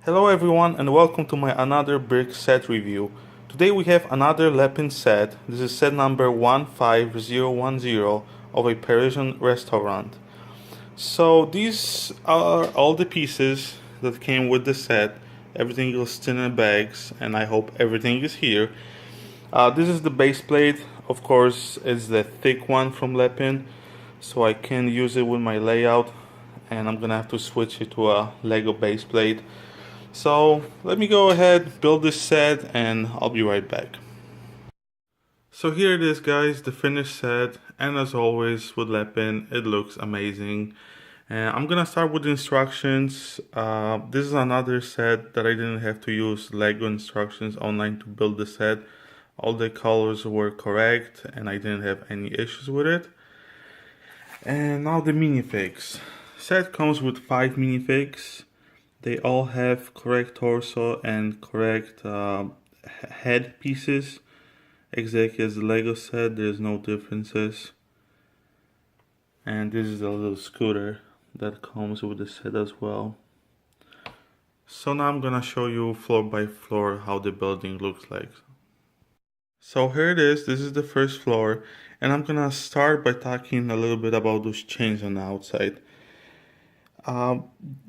Hello everyone and welcome to my another brick set review. Today we have another LEPIN set. This is set number 15010 of a Parisian restaurant. So these are all the pieces that came with the set. Everything is still in bags and I hope everything is here. This is the base plate. Of course it's the thick one from LEPIN, so I can use it with my layout, and I'm gonna have to switch it to a Lego base plate. So let me go ahead, build this set, and I'll be right back. So here it is, guys, the finished set, and as always with LEPIN, it looks amazing. And I'm gonna start with the instructions. This is another set that I didn't have to use Lego instructions online to build the set. All the colors were correct and I didn't have any issues with it. And now the minifigs. Set comes with 5 minifigs. They all have correct torso and correct head pieces, exactly as the Lego set. There's no differences. And this is a little scooter that comes with the set as well. So now I'm gonna show you floor by floor how the building looks like. So here it is, this is the first floor, and I'm gonna start by talking a little bit about those chains on the outside.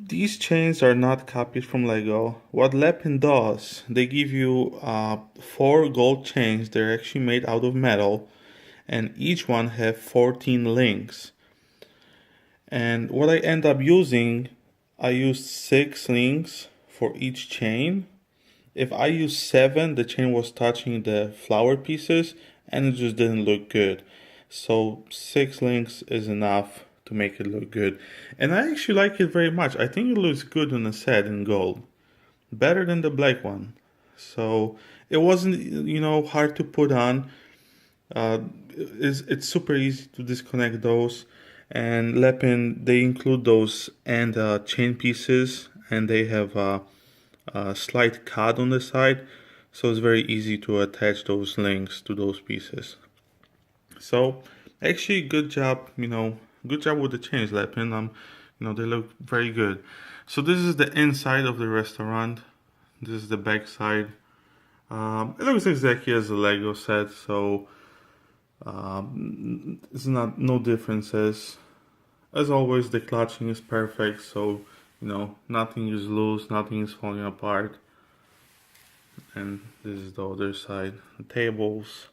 These chains are not copied from Lego. What LEPIN does, they give you 4 gold chains. They're actually made out of metal, and each one have 14 links. And what I end up using, I used 6 links for each chain. If I used 7, the chain was touching the flower pieces and it just didn't look good. So 6 links is enough to make it look good. And I actually like it very much. I think it looks good on the set in gold. Better than the black one. So it wasn't, hard to put on. It's super easy to disconnect those. And LEPIN, they include those and chain pieces, and they have a slight cut on the side, so it's very easy to attach those links to those pieces. So actually good job, good job with the chains, LEPIN. They look very good. So this is the inside of the restaurant. This is the back side. It looks exactly as a Lego set, so it's no differences. As always, the clutching is perfect, so nothing is loose, nothing is falling apart. And this is the other side, the tables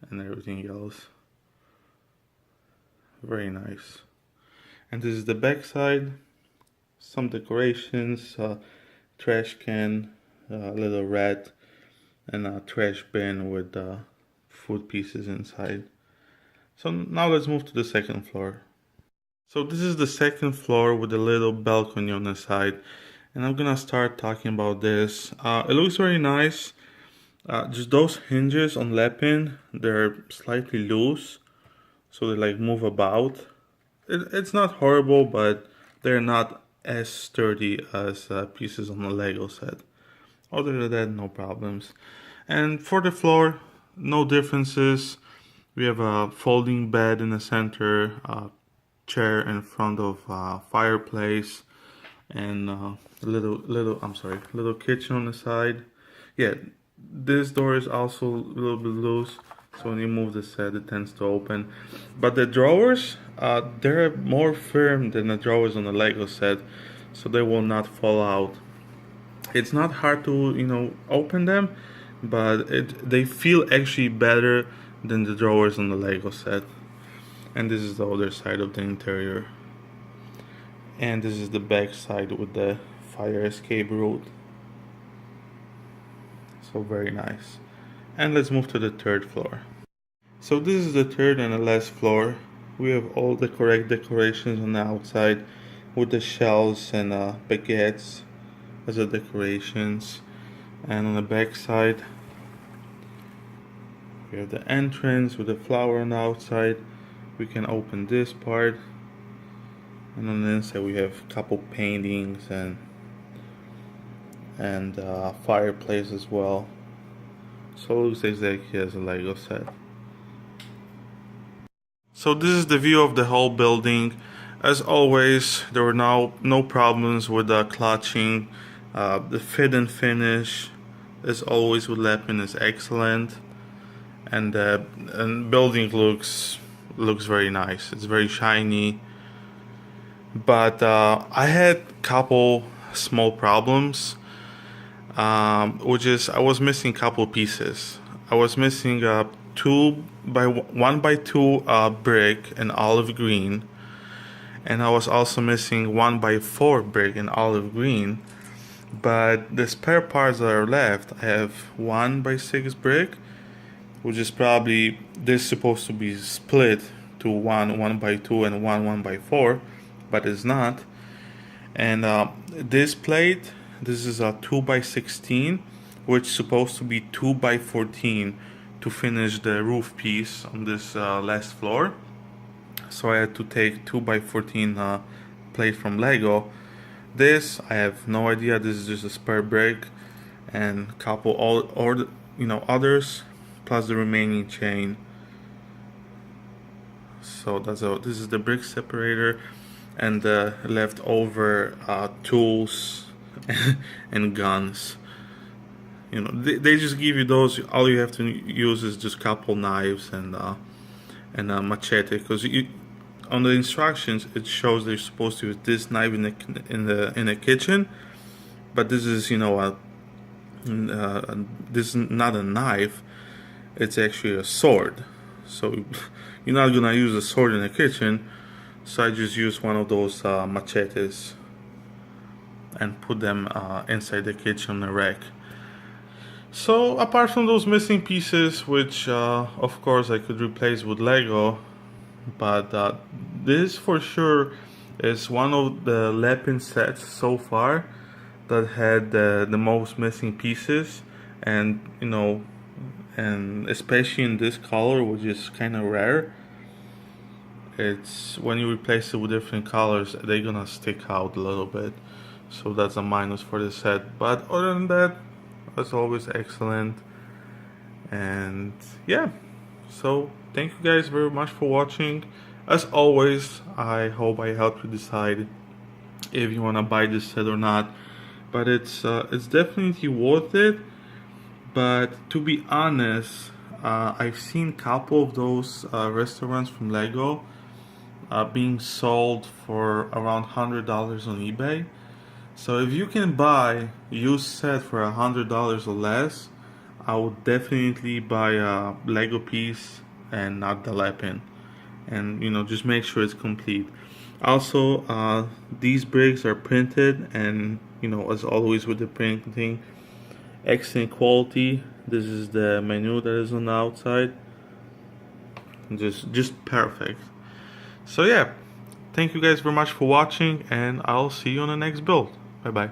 and everything else. Very nice. And this is the back side. Some decorations, trash can, a little rat, and a trash bin with food pieces inside. So now let's move to the second floor. So this is the second floor with a little balcony on the side, and I'm gonna start talking about this. It looks very nice. Just those hinges on LEPIN, they're slightly loose, so they like move about. It's not horrible, but they're not as sturdy as pieces on the Lego set. Other than that, no problems. And for the floor, no differences. We have a folding bed in the center, chair in front of fireplace, and little kitchen on the side. Yeah, this door is also a little bit loose, so when you move the set it tends to open. But the drawers, they're more firm than the drawers on the Lego set, so they will not fall out. It's not hard to open them, but they feel actually better than the drawers on the Lego set. And this is the other side of the interior. And this is the back side with the fire escape route. So very nice. And let's move to the third floor. So this is the third and the last floor. We have all the correct decorations on the outside with the shells and baguettes as the decorations. And on the back side we have the entrance with the flower on the outside. We can open this part, and on the inside we have a couple paintings and fireplace as well. So it looks exactly as a Lego set. So this is the view of the whole building. As always, there were no problems with the clutching. The fit and finish, as always with LEPIN, is excellent, and building looks very nice. It's very shiny, but I had a couple small problems, which is I was missing a couple pieces. I was missing 1x2 brick in olive green, and I was also missing 1x4 brick in olive green. But the spare parts that are left, I have 1x6 brick, which is probably this supposed to be split to 1x2 and 1x4, but it's not. And this plate, this is a 2x16, which is supposed to be 2x14 to finish the roof piece on this last floor. So I had to take 2x14 plate from Lego. This, I have no idea. This is just a spare brick and couple others, plus the remaining chain. So this is the brick separator and the leftover tools and guns. You know, they just give you those. All you have to use is just couple knives and a machete, because on the instructions it shows they're supposed to use this knife in the kitchen, but this is, you know, this is not a knife. It's actually a sword. So you're not gonna use a sword in the kitchen. So I just use one of those machetes and put them inside the kitchen rack. So apart from those missing pieces, which of course I could replace with Lego, but this for sure is one of the LEPIN sets so far that had the most missing pieces, and you know, and especially in this color, which is kind of rare. It's when you replace it with different colors, they're gonna stick out a little bit, so that's a minus for the set. But other than that, as always, excellent. And yeah, so thank you guys very much for watching. As always, I hope I helped you decide if you want to buy this set or not, but it's definitely worth it. But to be honest, I've seen a couple of those restaurants from Lego being sold for around $100 on eBay. So if you can buy used set for $100 or less, I would definitely buy a Lego piece and not the LEPIN. And you know, just make sure it's complete. Also, these bricks are printed, and you know, as always with the printing, excellent quality. This is the menu that is on the outside. Just perfect. So yeah, thank you guys very much for watching, and I'll see you on the next build. Bye bye.